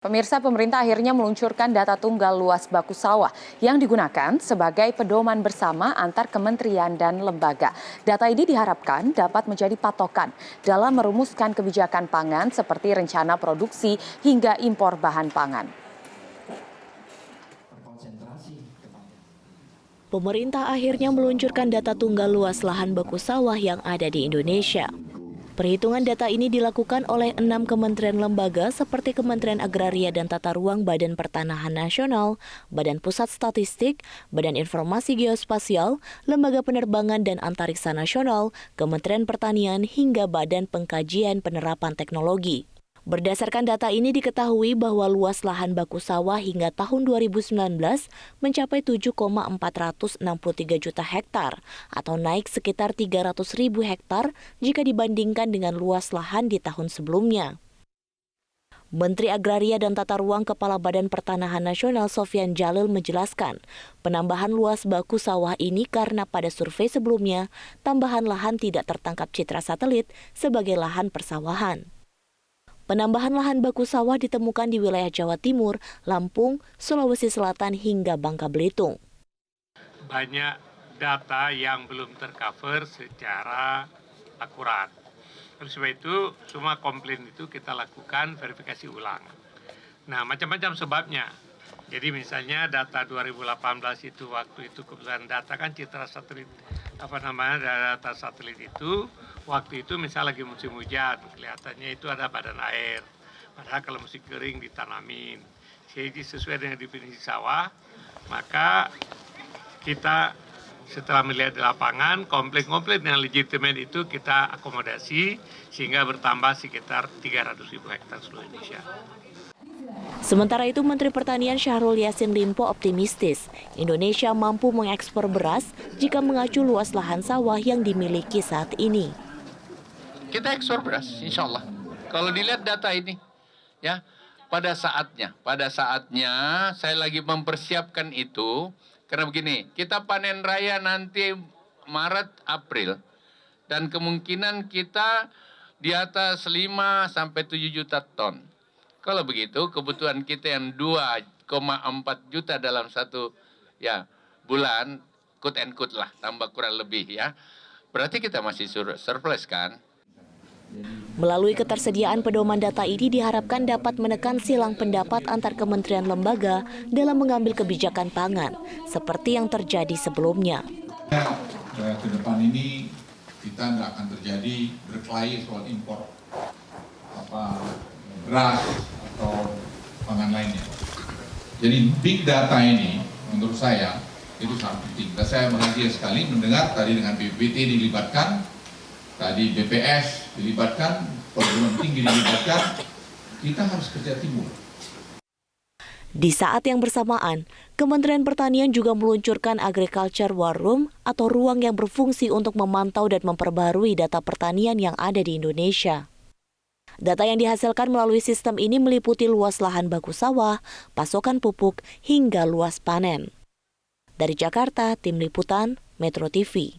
Pemirsa, pemerintah akhirnya meluncurkan data tunggal luas baku sawah yang digunakan sebagai pedoman bersama antar kementerian dan lembaga. Data ini diharapkan dapat menjadi patokan dalam merumuskan kebijakan pangan seperti rencana produksi hingga impor bahan pangan. Pemerintah akhirnya meluncurkan data tunggal luas lahan baku sawah yang ada di Indonesia. Perhitungan data ini dilakukan oleh 6 kementerian lembaga seperti Kementerian Agraria dan Tata Ruang, Badan Pertanahan Nasional, Badan Pusat Statistik, Badan Informasi Geospasial, Lembaga Penerbangan dan Antariksa Nasional, Kementerian Pertanian hingga Badan Pengkajian Penerapan Teknologi. Berdasarkan data ini diketahui bahwa luas lahan baku sawah hingga tahun 2019 mencapai 7,463 juta hektar atau naik sekitar 300.000 hektar jika dibandingkan dengan luas lahan di tahun sebelumnya. Menteri Agraria dan Tata Ruang Kepala Badan Pertanahan Nasional Sofyan Djalil menjelaskan, penambahan luas baku sawah ini karena pada survei sebelumnya, tambahan lahan tidak tertangkap citra satelit sebagai lahan persawahan. Penambahan lahan baku sawah ditemukan di wilayah Jawa Timur, Lampung, Sulawesi Selatan hingga Bangka Belitung. Banyak data yang belum tercover secara akurat. Oleh sebab itu, semua komplain itu kita lakukan verifikasi ulang. Nah, macam-macam sebabnya. Jadi misalnya data 2018 itu waktu itu kebetulan data kan citra satelit data satelit itu waktu itu misalnya lagi musim hujan kelihatannya itu ada badan air, padahal kalau musim kering ditanamin. Jadi sesuai dengan definisi sawah, maka kita setelah melihat di lapangan komplain-komplain yang legitimate itu kita akomodasi sehingga bertambah sekitar 300.000 hektar seluruh Indonesia. Sementara itu, Menteri Pertanian Syahrul Yassin Limpo optimistis Indonesia mampu mengekspor beras jika mengacu luas lahan sawah yang dimiliki saat ini. Kita ekspor beras, insya Allah. Kalau dilihat data ini, ya pada saatnya saya lagi mempersiapkan itu karena begini, kita panen raya nanti Maret April dan kemungkinan kita di atas 5 sampai 7 juta ton. Kalau begitu, kebutuhan kita yang 2,4 juta dalam satu bulan, quote and quote lah, tambah kurang lebih ya. Berarti kita masih surplus kan? Melalui ketersediaan pedoman data ini diharapkan dapat menekan silang pendapat antar kementerian lembaga dalam mengambil kebijakan pangan, seperti yang terjadi sebelumnya. Ke depan ini kita nggak akan terjadi berkelahi soal impor beras atau pangan lainnya. Jadi big data ini menurut saya itu sangat penting. Dan saya bahagia sekali mendengar tadi dengan BPPT dilibatkan, tadi BPS dilibatkan, perguruan tinggi dilibatkan. Kita harus kerja timur. Di saat yang bersamaan, Kementerian Pertanian juga meluncurkan Agriculture War Room atau ruang yang berfungsi untuk memantau dan memperbarui data pertanian yang ada di Indonesia. Data yang dihasilkan melalui sistem ini meliputi luas lahan baku sawah, pasokan pupuk, hingga luas panen. Dari Jakarta, Tim Liputan, Metro TV.